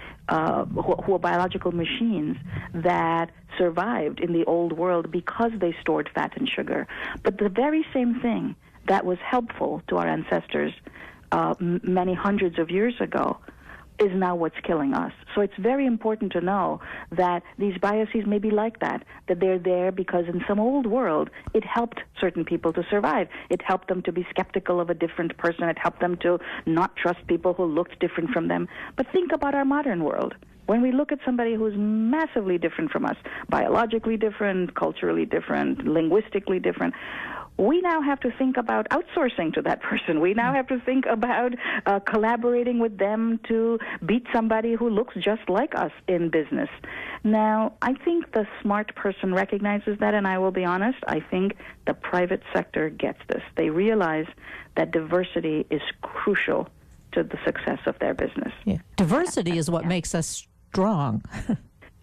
machines that survived in the old world because they stored fat and sugar. But the very same thing that was helpful to our ancestors many hundreds of years ago is now what's killing us. So it's very important to know that these biases may be like that they're there because in some old world it helped certain people to survive. It helped them to be skeptical of a different person. It helped them to not trust people who looked different from them. But think about our modern world. When we look at somebody who's massively different from us, biologically different, culturally different, linguistically different, we now have to think about outsourcing to that person. We now have to think about collaborating with them to beat somebody who looks just like us in business. Now, I think the smart person recognizes that, and I will be honest, I think the private sector gets this. They realize that diversity is crucial the success of their business. Yeah. Diversity is what makes us strong.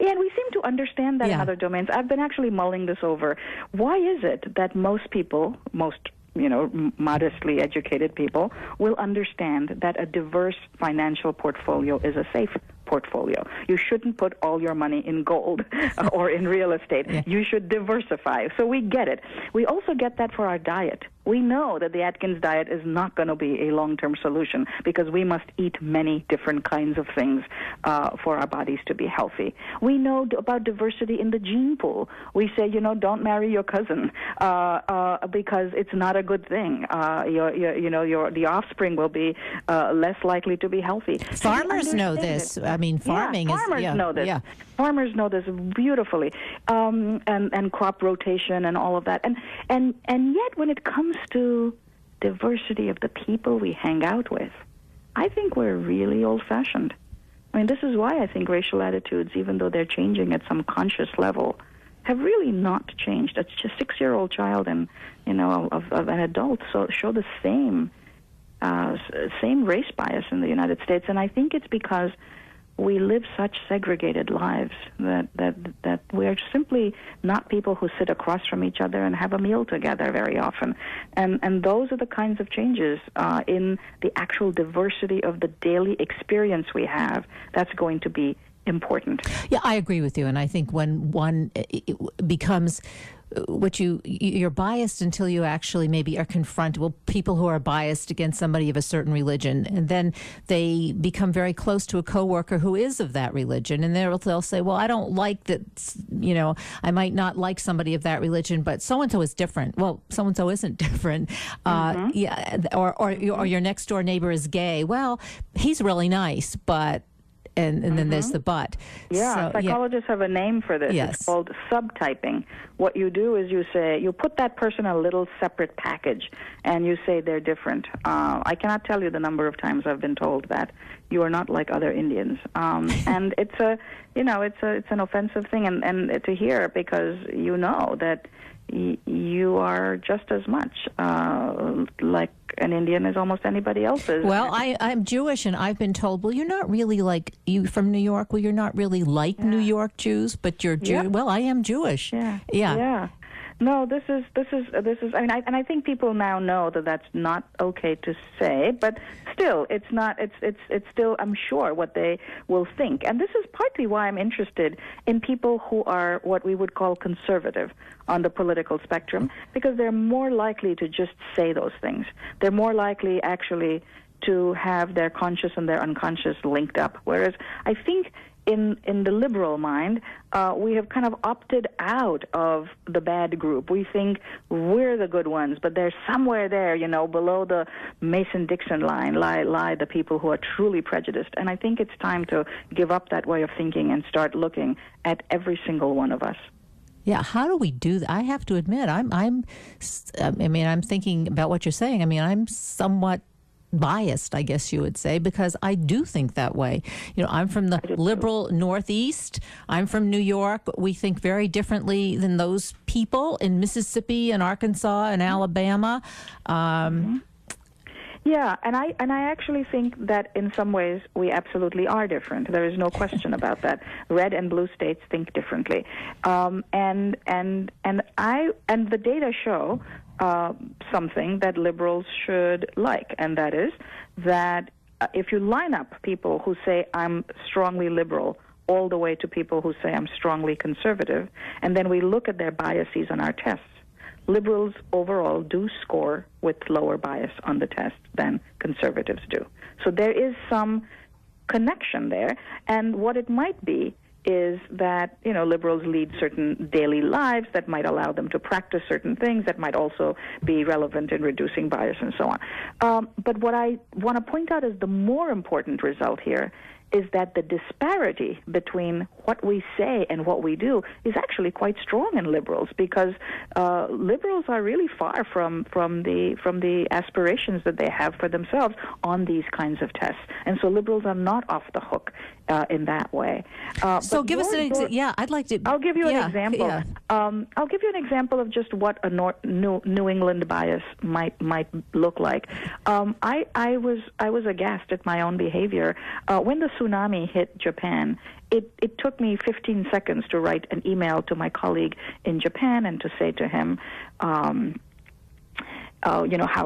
Yeah, and we seem to understand that in other domains. I've been actually mulling this over. Why is it that most people, modestly educated people, will understand that a diverse financial portfolio is a safe portfolio? You shouldn't put all your money in gold or in real estate. Yeah. You should diversify. So we get it. We also get that for our diet. We know that the Atkins diet is not going to be a long-term solution because we must eat many different kinds of things for our bodies to be healthy. We know about diversity in the gene pool. We say, don't marry your cousin because it's not a good thing. The offspring will be less likely to be healthy. Farmers know this. I mean, farming farmers know this. Yeah. Farmers know this beautifully, and crop rotation and all of that. And yet, when it comes to diversity of the people we hang out with, I think we're really old-fashioned. I mean, this is why I think racial attitudes, even though they're changing at some conscious level, have really not changed. A 6-year-old child and of an adult show the same race bias in the United States, and I think it's because we live such segregated lives that we're simply not people who sit across from each other and have a meal together very often. And those are the kinds of changes in the actual diversity of the daily experience we have that's going to be important. Yeah, I agree with you. And I think when one becomes you're biased until you actually maybe are confronted. Well, people who are biased against somebody of a certain religion, and then they become very close to a coworker who is of that religion, and they'll say, well, I don't like that, I might not like somebody of that religion, but so-and-so is different. Well, so-and-so isn't different. Or your next door neighbor is gay. Well, he's really nice, but and then there's the but. Yeah, psychologists have a name for this. Yes. It's called subtyping. What you do is you put that person in a little separate package, and you say they're different. I cannot tell you the number of times I've been told that you are not like other Indians, and it's an offensive thing, and to hear, because that you are just as much like an Indian as almost anybody else is. Well, I'm Jewish, and I've been told, well, you're not really like, you from New York, well, you're not really like New York Jews, but you're Jewish. Yep. Well, I am Jewish. Yeah. No, this is. I mean, and I think people now know that that's not okay to say, but still, it's not. It's still, I'm sure, what they will think, and this is partly why I'm interested in people who are what we would call conservative on the political spectrum, because they're more likely to just say those things. They're more likely, actually, to have their conscious and their unconscious linked up. Whereas I think in the liberal mind, we have kind of opted out of the bad group. We think we're the good ones, but there's somewhere there, below the Mason-Dixon line, lie the people who are truly prejudiced. And I think it's time to give up that way of thinking and start looking at every single one of us. Yeah, how do we do that? I have to admit, I'm thinking about what you're saying. I mean, I'm somewhat biased, I guess you would say, because I do think that way. I'm from the liberal Northeast. I'm from New York. We think very differently than those people in Mississippi and Arkansas and Alabama. Yeah, and I actually think that in some ways we absolutely are different. There is no question about that. Red and blue states think differently, and the data show something that liberals should like, and that is that if you line up people who say I'm strongly liberal all the way to people who say I'm strongly conservative, and then we look at their biases on our tests, liberals overall do score with lower bias on the test than conservatives do. So there is some connection there, and what it might be is that, liberals lead certain daily lives that might allow them to practice certain things that might also be relevant in reducing bias and so on. But what I want to point out is the more important result here is that the disparity between what we say and what we do is actually quite strong in liberals, because liberals are really far from the aspirations that they have for themselves on these kinds of tests, and so liberals are not off the hook in that way. So give us an example. Yeah, I'd like to. I'll give you an example. Yeah. I'll give you an example of just what a New England bias might look like. I was aghast at my own behavior when the tsunami hit Japan. It took me 15 seconds to write an email to my colleague in Japan and to say to him, how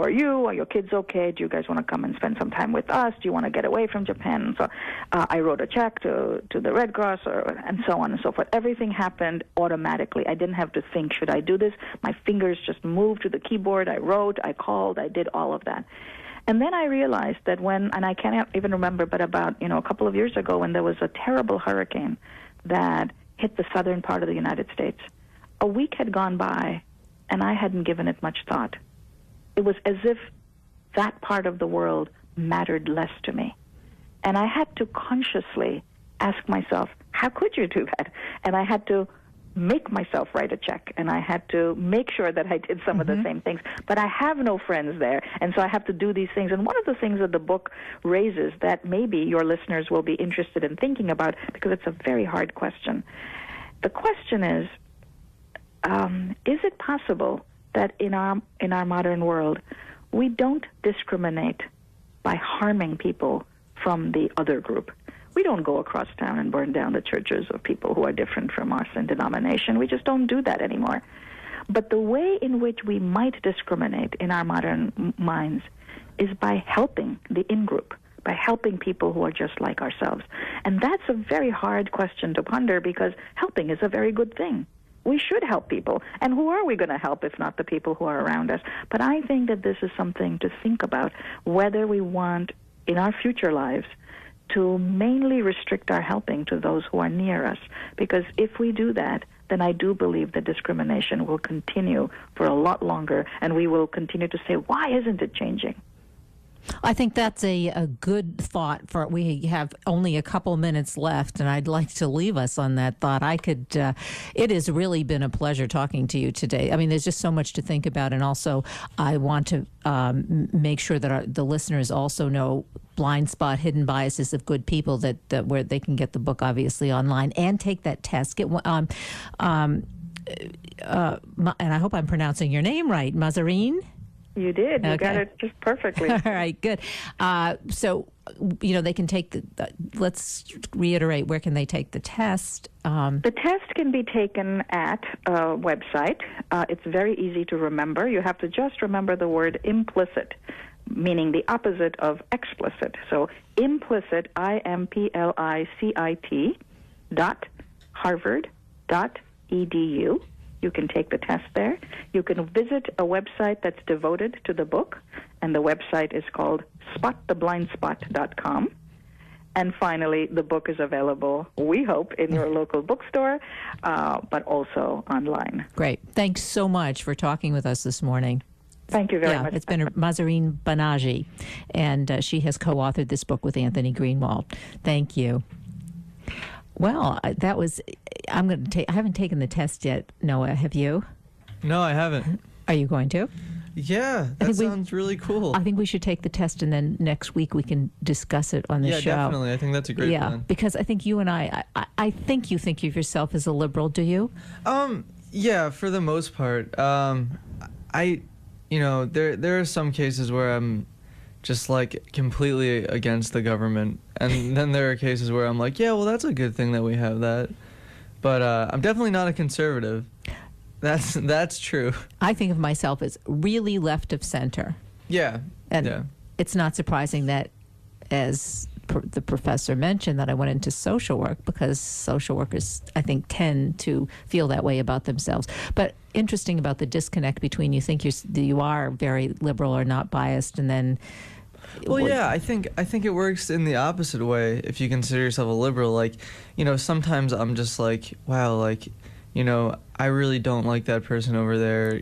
are you? Are your kids okay? Do you guys want to come and spend some time with us? Do you want to get away from Japan? So I wrote a check to the Red Cross, and so on and so forth. Everything happened automatically. I didn't have to think, should I do this? My fingers just moved to the keyboard. I wrote, I called, I did all of that. And then I realized that and I can't even remember, but about a couple of years ago, when there was a terrible hurricane that hit the southern part of the United States, a week had gone by, and I hadn't given it much thought. It was as if that part of the world mattered less to me. And I had to consciously ask myself, how could you do that? And I had to make myself write a check, and I had to make sure that I did some of the same things. But I have no friends there, and so I have to do these things. And one of the things that the book raises that maybe your listeners will be interested in thinking about, because it's a very hard question. The question is it possible that in our modern world, we don't discriminate by harming people from the other group? We don't go across town and burn down the churches of people who are different from us in denomination. We just don't do that anymore. But the way in which we might discriminate in our modern minds is by helping the in-group, by helping people who are just like ourselves. And that's a very hard question to ponder, because helping is a very good thing. We should help people. And who are we going to help if not the people who are around us? But I think that this is something to think about, whether we want in our future lives to mainly restrict our helping to those who are near us. Because if we do that, then I do believe that discrimination will continue for a lot longer, and we will continue to say, why isn't it changing? I think that's a good thought. We have only a couple minutes left, and I'd like to leave us on that thought. It has really been a pleasure talking to you today. I mean, there's just so much to think about, and also I want to make sure that the listeners also know Blindspot, Hidden Biases of Good People, that where they can get the book obviously online and take that test. And I hope I'm pronouncing your name right, Mahzarin? You did. You got it just perfectly. All right, good. So, they can take let's reiterate, where can they take the test? The test can be taken at a website. It's very easy to remember. You have to just remember the word implicit, meaning the opposite of explicit. So implicit, IMPLICIT, .harvard.edu. You can take the test there. You can visit a website that's devoted to the book, and the website is called spottheblindspot.com. And finally, the book is available, we hope, in your local bookstore, but also online. Great. Thanks so much for talking with us this morning. Thank you very much. It's been Mahzarin Banaji, and she has co-authored this book with Anthony Greenwald. Thank you. Well, that was. I haven't taken the test yet, Noah. Have you? No, I haven't. Are you going to? Yeah, that sounds really cool. I think we should take the test, and then next week we can discuss it on the show. Yeah, definitely. I think that's a great plan. Because I think you and I think you think of yourself as a liberal. Do you? Yeah, for the most part. There are some cases where I'm just like completely against the government, and then there are cases where I'm like, yeah, well, that's a good thing that we have that. But I'm definitely not a conservative. That's true. I think of myself as really left of center. Yeah. And it's not surprising that, as the professor mentioned, that I went into social work, because social workers, I think, tend to feel that way about themselves. But interesting about the disconnect between you think you are very liberal or not biased, and then. Well, yeah, I think it works in the opposite way. If you consider yourself a liberal, like, sometimes I'm just like, wow, like, I really don't like that person over there.